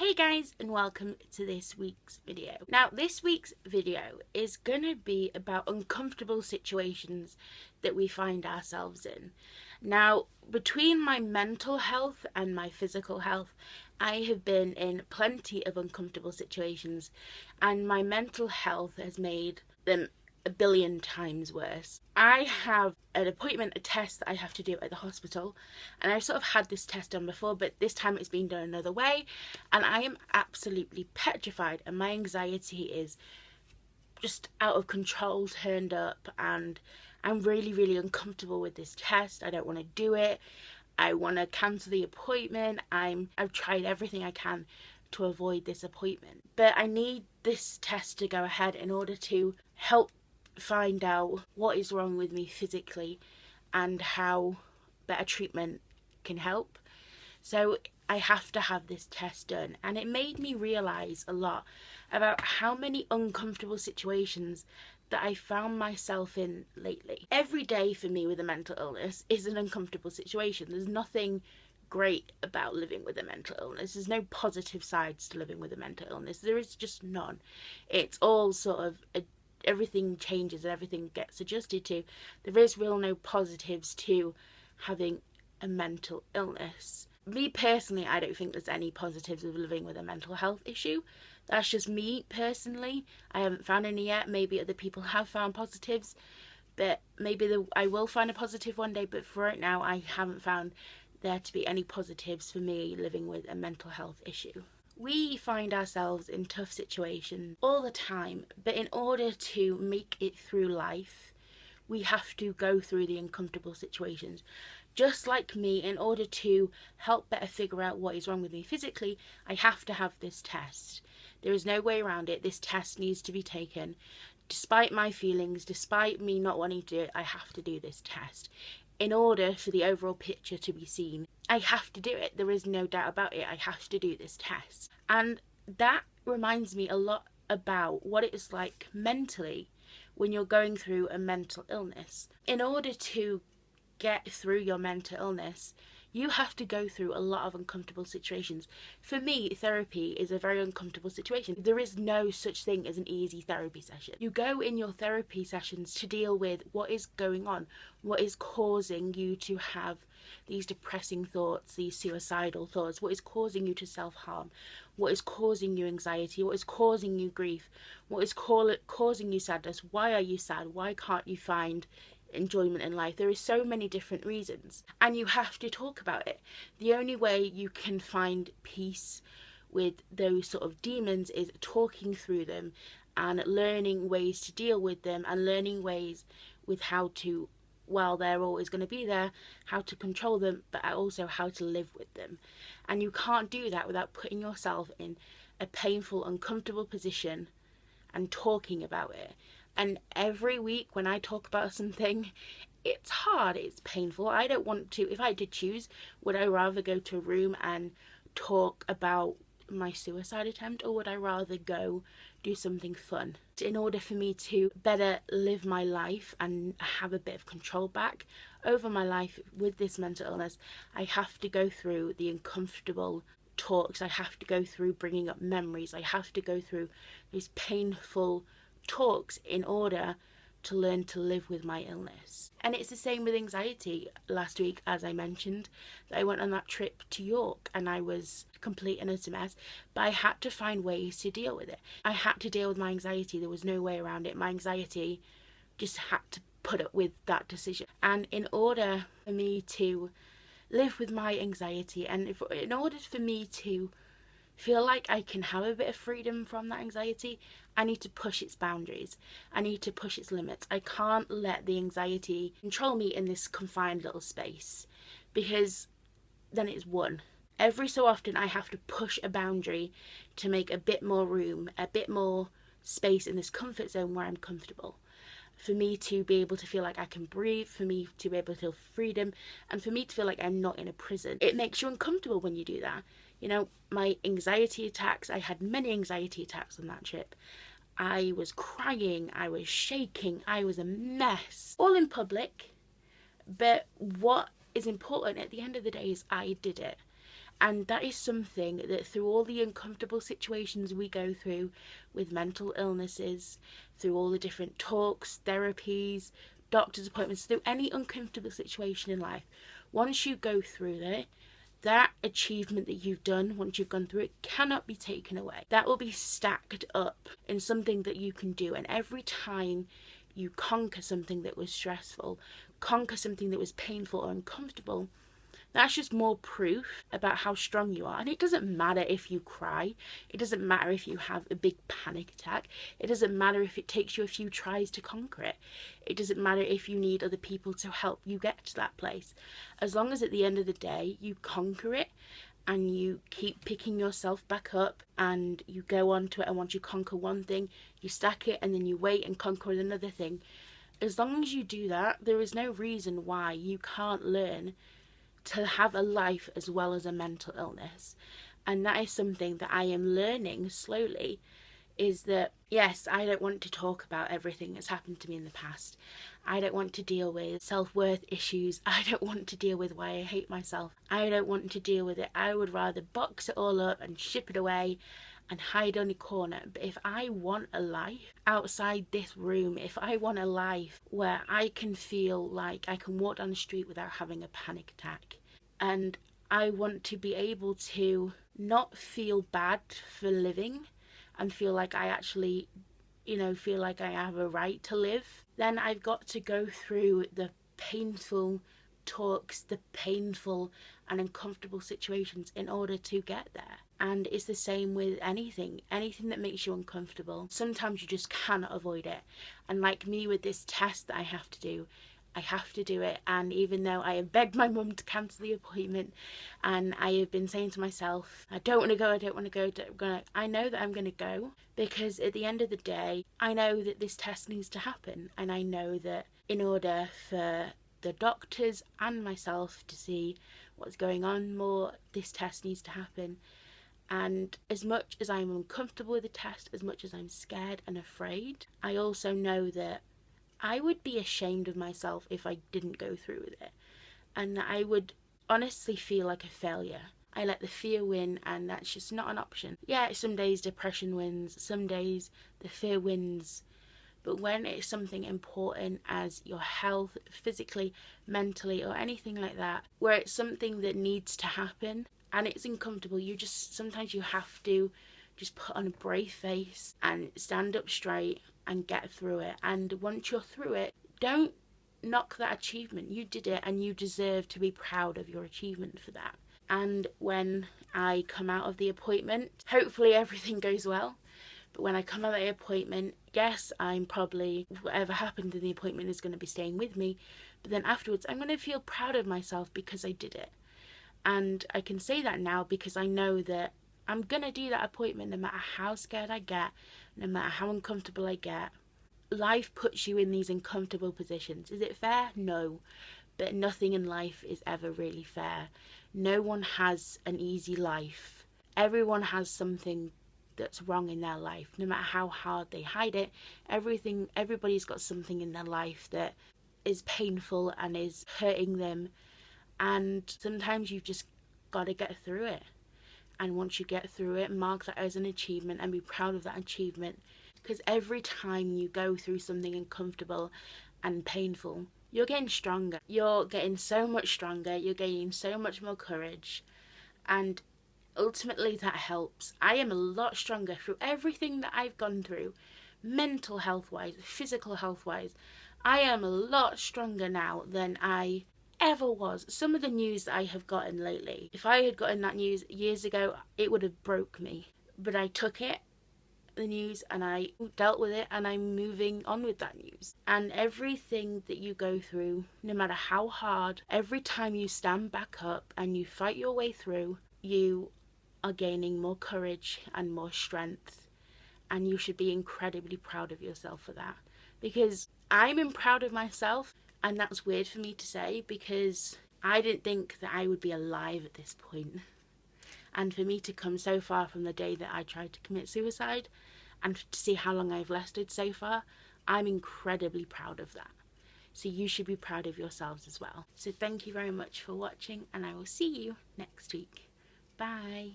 Hey guys, and welcome to this week's video. Now, this week's video is going to be about uncomfortable situations that we find ourselves in. Now, between my mental health and my physical health, I have been in plenty of uncomfortable situations, and my mental health has made them a billion times worse. I have an appointment, a test that I have to do at the hospital, and I've sort of had this test done before, but this time it's been done another way, and I am absolutely petrified, and my anxiety is just out of control, turned up, and I'm really uncomfortable with this test. I don't want to do it. I want to cancel the appointment. I've tried everything I can to avoid this appointment, but I need this test to go ahead in order to help find out what is wrong with me physically and how better treatment can help. So I have to have this test done, and it made me realise a lot about how many uncomfortable situations that I found myself in lately. Every day for me with a mental illness is an uncomfortable situation. There's nothing great about living with a mental illness. There's no positive sides to living with a mental illness. There is just none. It's all sort of everything changes and everything gets adjusted to. There is no positives to having a mental illness. Me personally, I don't think there's any positives of living with a mental health issue. That's just me personally. I haven't found any yet. Maybe other people have found positives, but maybe I will find a positive one day, but for right now I haven't found there to be any positives for me living with a mental health issue. We find ourselves in tough situations all the time, but in order to make it through life, we have to go through the uncomfortable situations. Just like me, in order to help better figure out what is wrong with me physically, I have to have this test. There is no way around it. This test needs to be taken. Despite my feelings, despite me not wanting to do it, I have to do this test. In order for the overall picture to be seen, I have to do it. There is no doubt about it. I have to do this test. And that reminds me a lot about what it is like mentally when you're going through a mental illness. In order to get through your mental illness, you have to go through a lot of uncomfortable situations. For me, therapy is a very uncomfortable situation. There is no such thing as an easy therapy session. You go in your therapy sessions to deal with what is going on, what is causing you to have these depressing thoughts, these suicidal thoughts, what is causing you to self-harm, what is causing you anxiety, what is causing you grief, what is causing you sadness, why are you sad, why can't you find enjoyment in life. There is so many different reasons, and you have to talk about it. The only way you can find peace with those sort of demons is talking through them and learning ways to deal with them, and learning ways with how to, while they're always going to be there, how to control them, but also how to live with them. And you can't do that without putting yourself in a painful, uncomfortable position and talking about it. And every week when I talk about something, it's hard, it's painful. I don't want to, if I did choose, would I rather go to a room and talk about my suicide attempt, or would I rather go do something fun? In order for me to better live my life and have a bit of control back over my life with this mental illness, I have to go through the uncomfortable talks. I have to go through bringing up memories. I have to go through these painful talks in order to learn to live with my illness. And it's the same with anxiety. Last week, as I mentioned, I went on that trip to York and I was complete and utter mess, but I had to find ways to deal with it. I had to deal with my anxiety. There was no way around it. My anxiety just had to put up with that decision. And in order for me to live with my anxiety, and in order for me to feel like I can have a bit of freedom from that anxiety, I need to push its boundaries. I need to push its limits. I can't let the anxiety control me in this confined little space, because then it's won. Every so often I have to push a boundary to make a bit more room, a bit more space in this comfort zone where I'm comfortable. For me to be able to feel like I can breathe, for me to be able to feel freedom, and for me to feel like I'm not in a prison. It makes you uncomfortable when you do that. You know, my anxiety attacks, I had many anxiety attacks on that trip. I was crying, I was shaking, I was a mess. All in public, but what is important at the end of the day is I did it. And that is something that through all the uncomfortable situations we go through with mental illnesses, through all the different talks, therapies, doctor's appointments, through any uncomfortable situation in life, once you go through it, that achievement that you've done, once you've gone through it, cannot be taken away. That will be stacked up in something that you can do. And every time you conquer something that was stressful, conquer something that was painful or uncomfortable, that's just more proof about how strong you are. And it doesn't matter if you cry. It doesn't matter if you have a big panic attack. It doesn't matter if it takes you a few tries to conquer it. It doesn't matter if you need other people to help you get to that place. As long as at the end of the day you conquer it and you keep picking yourself back up and you go on to it, and once you conquer one thing, you stack it and then you wait and conquer another thing. As long as you do that, there is no reason why you can't learn to have a life as well as a mental illness. And that is something that I am learning slowly, is that yes, I don't want to talk about everything that's happened to me in the past. I don't want to deal with self-worth issues. I don't want to deal with why I hate myself. I don't want to deal with it. I would rather box it all up and ship it away and hide on a corner. But if I want a life outside this room, if I want a life where I can feel like I can walk down the street without having a panic attack, and I want to be able to not feel bad for living and feel like I actually, feel like I have a right to live, then I've got to go through the painful talks, the painful and uncomfortable situations in order to get there. And it's the same with anything that makes you uncomfortable. Sometimes you just cannot avoid it. And like me with this test that I have to do it. And even though I have begged my mum to cancel the appointment, and I have been saying to myself, I don't want to go, I know that I'm going to go, because at the end of the day, I know that this test needs to happen. And I know that in order for the doctors and myself to see what's going on more, this test needs to happen. And as much as I'm uncomfortable with the test, as much as I'm scared and afraid, I also know that I would be ashamed of myself if I didn't go through with it. And I would honestly feel like a failure. I let the fear win, and that's just not an option. Yeah, some days depression wins, some days the fear wins. But when it's something important as your health, physically, mentally, or anything like that, where it's something that needs to happen and it's uncomfortable, sometimes you have to just put on a brave face and stand up straight and get through it. And once you're through it, don't knock that achievement. You did it, and you deserve to be proud of your achievement for that. And when I come out of the appointment, hopefully everything goes well. But when I come out of the appointment, yes, I'm probably, whatever happened in the appointment is going to be staying with me. But then afterwards, I'm going to feel proud of myself because I did it. And I can say that now because I know that I'm going to do that appointment no matter how scared I get, no matter how uncomfortable I get. Life puts you in these uncomfortable positions. Is it fair? No. But nothing in life is ever really fair. No one has an easy life. Everyone has something that's wrong in their life. No matter how hard they hide it, everybody's got something in their life that is painful and is hurting them. And sometimes you've just got to get through it. And once you get through it, mark that as an achievement and be proud of that achievement. Because every time you go through something uncomfortable and painful, you're getting stronger. You're getting so much stronger. You're gaining so much more courage. And ultimately that helps. I am a lot stronger through everything that I've gone through. Mental health-wise, physical health-wise. I am a lot stronger now than I ever was. Some of the news that I have gotten lately, if I had gotten that news years ago, it would have broke me. But I took it, the news, and I dealt with it, and I'm moving on with that news. And everything that you go through, no matter how hard, every time you stand back up and you fight your way through, you are gaining more courage and more strength. And you should be incredibly proud of yourself for that. Because I'm proud of myself. And that's weird for me to say because I didn't think that I would be alive at this point. And for me to come so far from the day that I tried to commit suicide and to see how long I've lasted so far, I'm incredibly proud of that. So you should be proud of yourselves as well. So thank you very much for watching, and I will see you next week. Bye.